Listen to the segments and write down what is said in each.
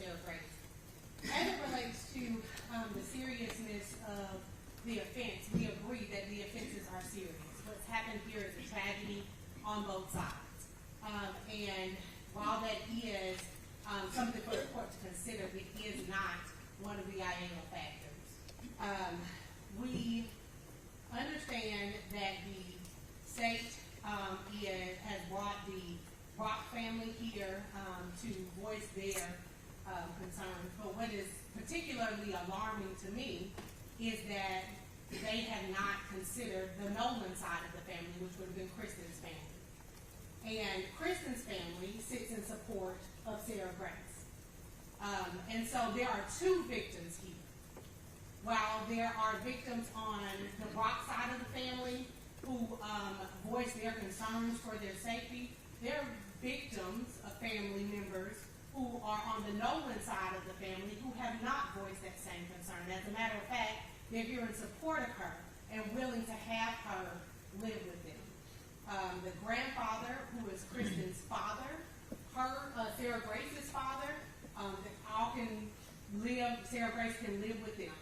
Sarah Grace. As it relates to the seriousness of the offense, we agree that the offenses are serious. What's happened here is a tragedy on both sides. And while that is something for the court to consider, it is not one of the IAO factors. We understand that the state has brought the Brock family here to voice their concerns. But what is particularly alarming to me is that they have not considered the Nolan side of the family, which would have been Kristen's family. And Kristen's family sits in support of Sarah Grace. And so there are two victims here. While there are victims on the Brock side of the family who voice their concerns for their safety, there are victims of family members who are on the Nolan side of the family who have not voiced that same concern. As a matter of fact, they're here in support of her and willing to have her live with them. The grandfather, who is Kristen's father, Sarah Grace's father, all can live, Sarah Grace can live with them.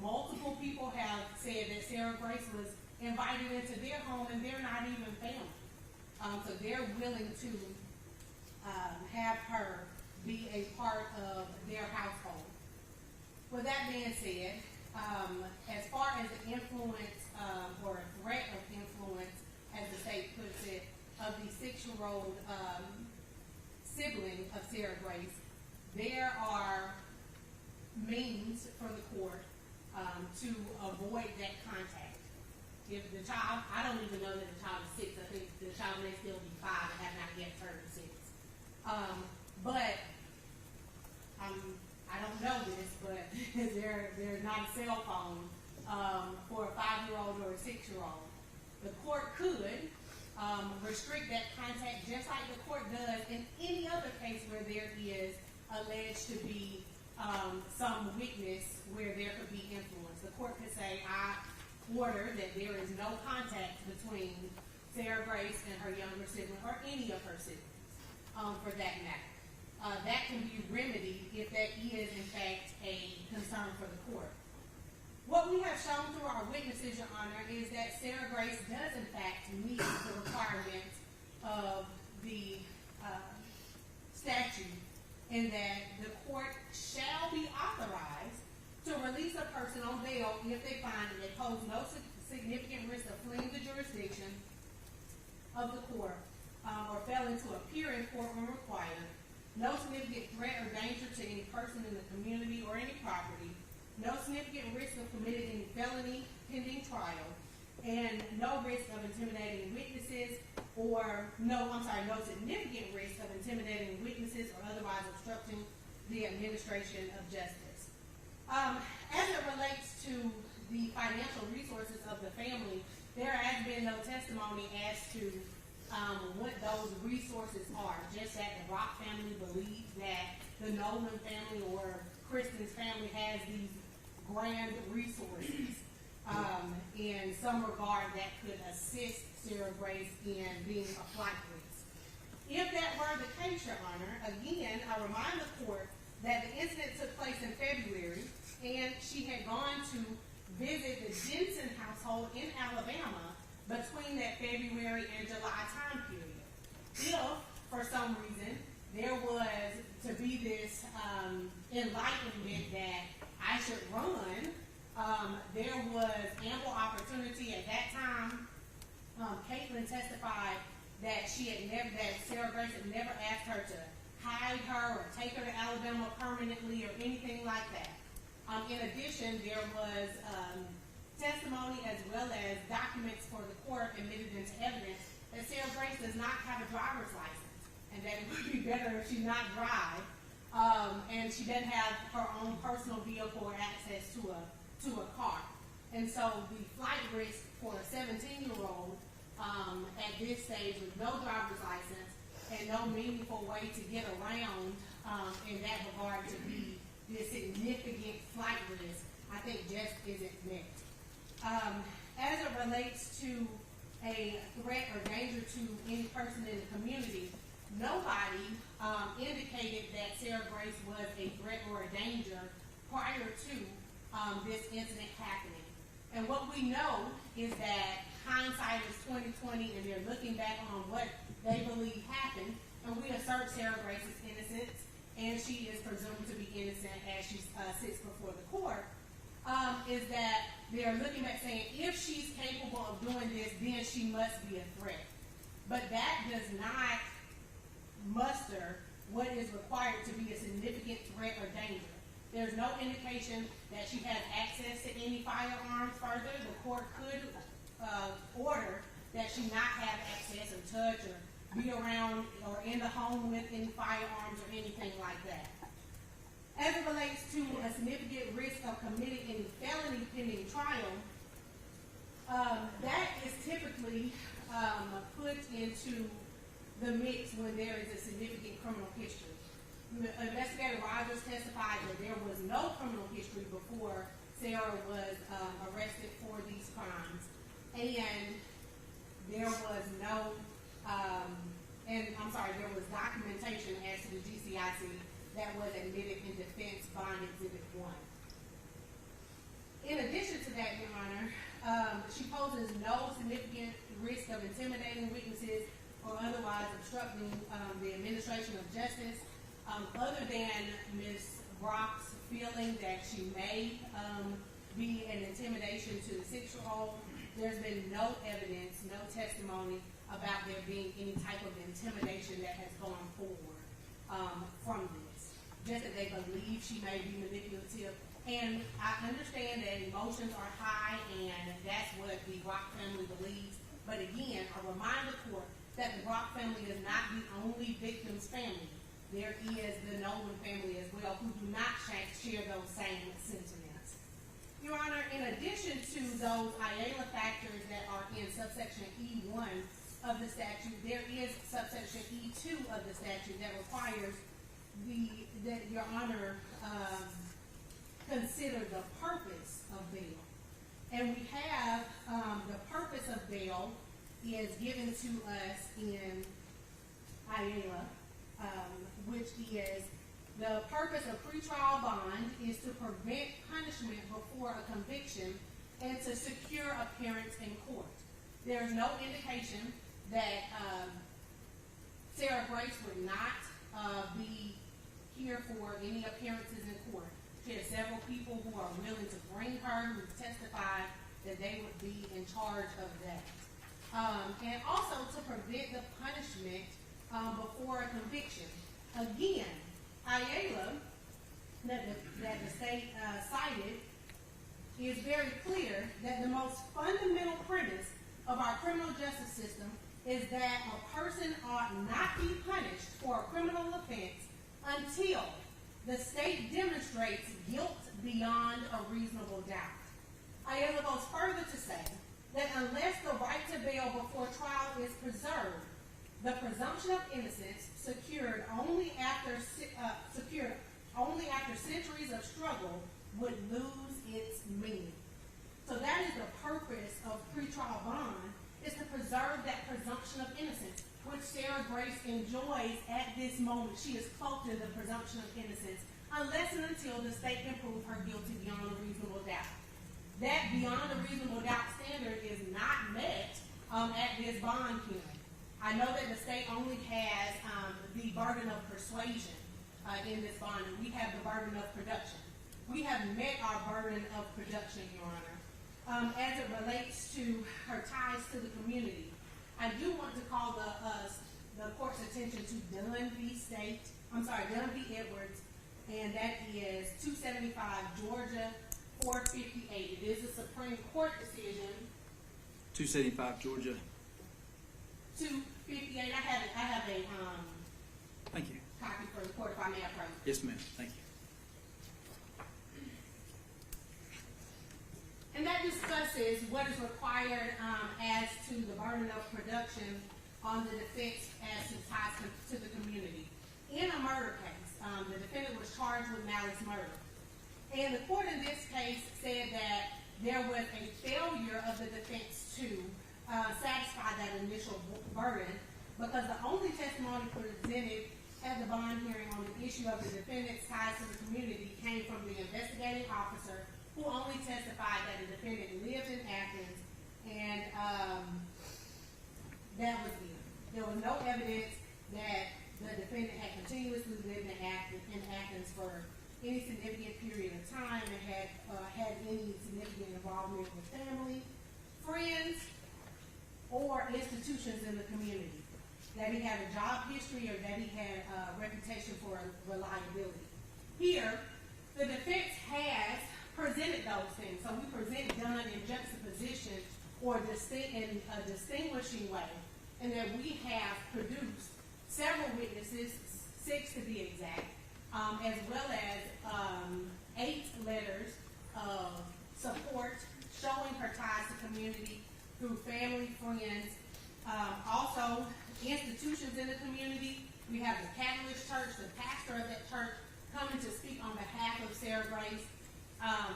Multiple people have said that Sarah Grace was invited into their home and they're not even family. So they're willing to have her be a part of their household. With that being said, as far as the influence or threat of influence, as the state puts it, of the 6-year-old sibling of Sarah Grace, there are means for the court to avoid that contact. If the child, I don't even know that the child is 6. I think the child may still be 5 and have not yet turned 6. But I don't know this, but there's not a cell phone for a 5-year-old or a 6-year-old. The court could restrict that contact just like the court does in any other case where there is alleged to be some witness where there could be influence. The court could say, I order that there is no contact between Sarah Grace and her younger sibling or any of her siblings for that matter. That can be remedied if that is in fact a concern for the court. What we have shown through our witnesses, Your Honor, is that Sarah Grace does in fact meet the requirements of the statute in that the court shall be authorized to release a person on bail if they find that they pose no significant risk of fleeing the jurisdiction of the court or failing to appear in court when required, no significant threat or danger to any person in the community or any property, no significant risk of committing any felony pending trial, and no risk of intimidating witnesses no significant risk of intimidating witnesses or otherwise obstructing the administration of justice. As it relates to the financial resources of the family, there has been no testimony as to what those resources are. Just that the Rock family believes that the Nolan family or Kristen's family has these grand resources in some regard that could assist Sarah Grace in being a flight risk. If that were the case, Your Honor, again, I remind the court that the incident took place in February and she had gone to visit the Jensen household in Alabama between that February and July time period. If, for some reason, there was to be this enlightenment that I should run, there was ample opportunity at that time. Caitlin testified that that Sarah Grace had never asked her to hide her or take her to Alabama permanently or anything like that. In addition, there was testimony as well as documents for the court admitted into evidence that Sarah Grace does not have a driver's license and that it would be better if she not drive. And she doesn't have her own personal vehicle or access to a car. And so the flight risk for a 17-year-old at this stage with no driver's license and no meaningful way to get around in that regard to be this significant flight risk, I think just isn't met. As it relates to a threat or danger to any person in the community, nobody indicated that Sarah Grace was a threat or a danger prior to this incident happening. And what we know is that hindsight is 20/20, and they're looking back on what they believe happened, and we assert Sarah Grace's innocence, and she is presumed to be innocent as she sits before the court, is that they're looking back saying, if she's capable of doing this, then she must be a threat. But that does not muster what is required to be a significant threat or danger. There's no indication that she has access to any firearms further. The court could order that she not have access or touch or be around or in the home with any firearms or anything like that. As it relates to a significant risk of committing any felony pending trial, that is typically put into the mix when there is a significant criminal history. Investigator Rogers testified that there was no criminal history before Sarah was arrested for these crimes, and there was no, there was documentation as to the GCIC that was admitted in defense bond exhibit 1. In addition to that, Your Honor, she poses no significant risk of intimidating witnesses or otherwise obstructing the administration of justice, other than Ms. Brock's feeling that she may be an intimidation to the 6-year-old. There's been no evidence, no testimony about there being any type of intimidation that has gone forward from this. Just that they believe she may be manipulative. And I understand that emotions are high, and that's what the Brock family believes. But again, I remind the court that the Brock family is not the only victim's family. There is the Nolan family as well, who do not share those same sentiments. Your Honor, in addition to those IALA factors that are in subsection E1 of the statute, there is subsection E2 of the statute that requires that Your Honor consider the purpose of bail. And we have the purpose of bail is given to us in IALA, which is the purpose of pretrial bond is to prevent punishment before a conviction and to secure appearance in court. There is no indication that Sarah Grace would not be here for any appearances in court. She has several people who are willing to bring her, who testify that they would be in charge of that. And also to prevent the punishment before a conviction. Again, IALA, that the state cited, is very clear that the most fundamental premise of our criminal justice system is that a person ought not be punished for a criminal offense until the state demonstrates guilt beyond a reasonable doubt. IALA goes further to say that unless the right to bail before trial is preserved, the presumption of innocence secured only after centuries of struggle would lose its meaning. So that is the purpose of pretrial bond, is to preserve that presumption of innocence, which Sarah Grace enjoys at this moment. She is cloaked in the presumption of innocence, unless and until the state can prove her guilty beyond a reasonable doubt. That beyond a reasonable doubt standard is not met at this bond hearing. I know that the state only has the burden of persuasion in this bond, and we have the burden of production. We have met our burden of production, Your Honor. As it relates to her ties to the community, I do want to call the court's attention to Dunn v. Edwards, and that is 275 Georgia 458. It is a Supreme Court decision. 275 Georgia. 258. I have a Thank you. copy for the court if I may approach. Yes, ma'am. Thank you. And that discusses what is required as to the burden of production on the defense as to ties to the community. In a murder case, the defendant was charged with malice murder. And the court in this case said that there was a failure of the defense to satisfy that initial burden because the only testimony presented at the bond hearing on the issue of the defendant's ties to the community came from the investigating officer, who only testified that the defendant lived in Athens, and that was it. There was no evidence that the defendant had continuously lived in Athens for any significant period of time and had any significant involvement with family, friends, or institutions in the community. That he had a job history or that he had a reputation for reliability. Here, the defense has presented those things. So we present done in juxtaposition or in a distinguishing way, and that we have produced several witnesses, 6 to be exact, as well as 8 letters of support showing her ties to community through family, friends, also institutions in the community. We have the Catalyst Church, the pastor of that church, coming to speak on behalf of Sarah Grace,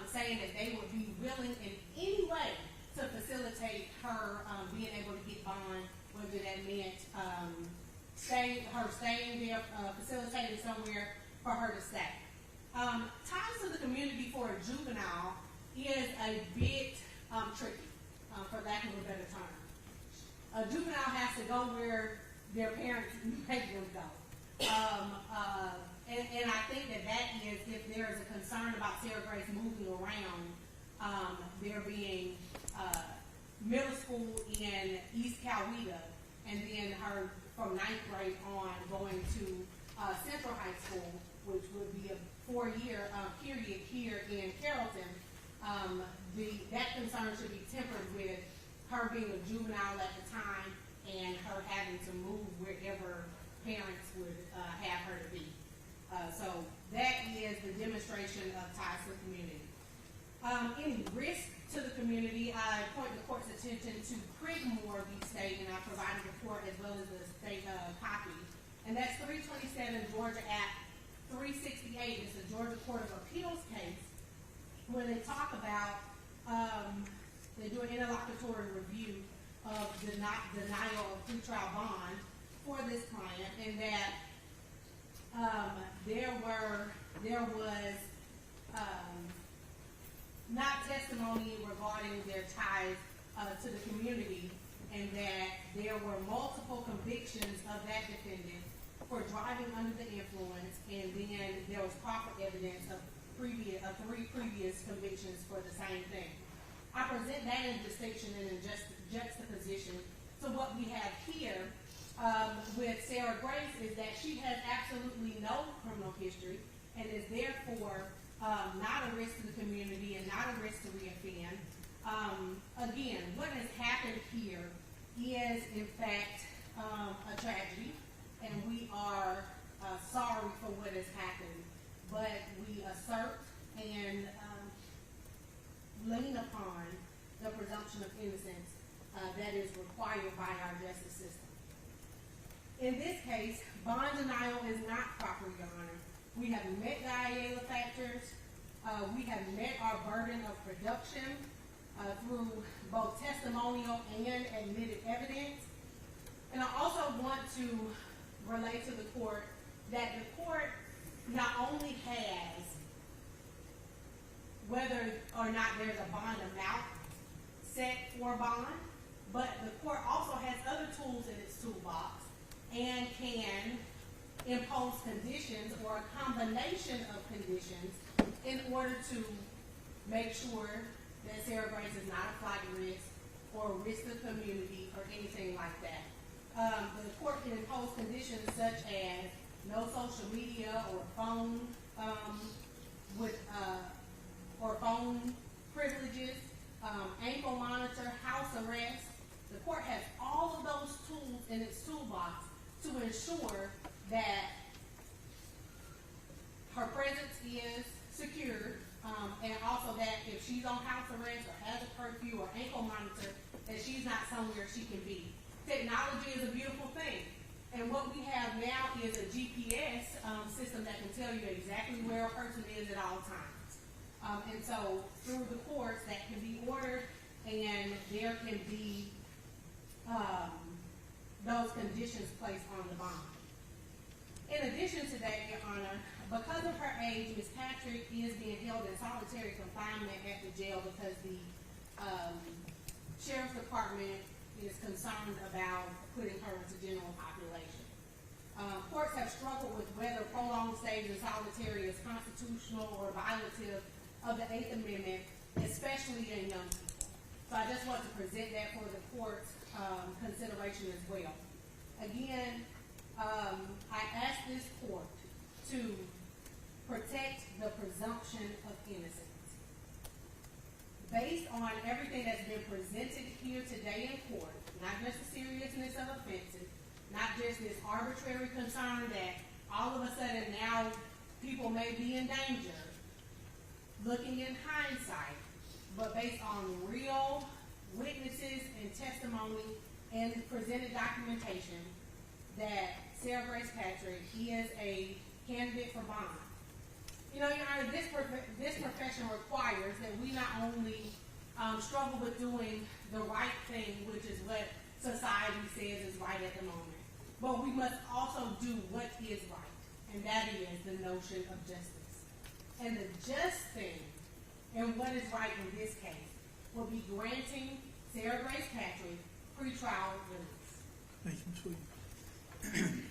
saying that they would be willing in any way to facilitate her being able to get bond, whether that meant staying there, facilitating somewhere for her to stay. Ties to the community for a juvenile is a bit tricky, for lack of a better term. A juvenile has to go where their parents make them go. And I think that is, if there is a concern about Sarah Grace moving around, there being middle school in East Coweta, and then her from 9th grade on going to Central High School, which would be a 4-year period here in Carrollton, that concern should be tempered with her being a juvenile at the time and her having to move wherever parents would have her to be. So that is the demonstration of ties to the community. Any risk to the community, I point the court's attention to Creedmoor v. State, and I provided the court as well as the state copy. And that's 327 Georgia Act 368. It's a Georgia Court of Appeals case where they talk about they do an interlocutory review of denial of pretrial bond for this client, and that there was not testimony regarding their ties to the community, and that there were multiple convictions of that defendant for driving under the influence, and then there was proper evidence of 3 previous convictions for the same thing. I present that in distinction and in juxtaposition to what we have here with Sarah Grace, is that she has absolutely no criminal history and is therefore not a risk to the community and not a risk to reoffend. Again, what has happened here is, in fact, a tragedy, and we are sorry for what has happened, but we assert and lean upon the presumption of innocence that is required by our justice system. In this case, bond denial is not proper, Your Honor. We have met the Ayala factors. We have met our burden of production through both testimonial and admitted evidence. And I also want to relate to the court that the court not only has whether or not there's a bond amount set for bond, but the court also has other tools in its toolbox and can impose conditions or a combination of conditions in order to make sure that Sarah Grace is not a flight risk or a risk to the community or anything like that. The court can impose conditions such as no social media or phone or phone privileges, ankle monitor, house arrest. The court has all of those tools in its toolbox to ensure that her presence is secured, and also that if she's on house arrest or has a curfew or ankle monitor, that she's not somewhere she can be. Technology is a beautiful thing, and what we have now is a GPS system that can tell you exactly where a person is at all times. And so through the courts that can be ordered, and there can be those conditions placed on the bond. In addition to that, Your Honor, because of her age, Ms. Patrick is being held in solitary confinement at the jail because the Sheriff's Department is concerned about putting her into general population. Courts have struggled with whether prolonged stays in solitary is constitutional or violative of the Eighth Amendment, especially in young people. So I just want to present that for the court's consideration as well. Again, I ask this court to protect the presumption of innocence. Based on everything that's been presented here today in court, not just the seriousness of offenses, not just this arbitrary concern that all of a sudden now people may be in danger, looking in hindsight, but based on real witnesses and testimony and presented documentation that Sarah Grace Patrick is a candidate for bond. You know, Your Honor, this profession requires that we not only struggle with doing the right thing, which is what society says is right at the moment, but we must also do what is right, and that is the notion of justice. And the just thing, and what is right in this case, will be granting Sarah Grace Patrick pretrial release. Thank you, Ms. Williams.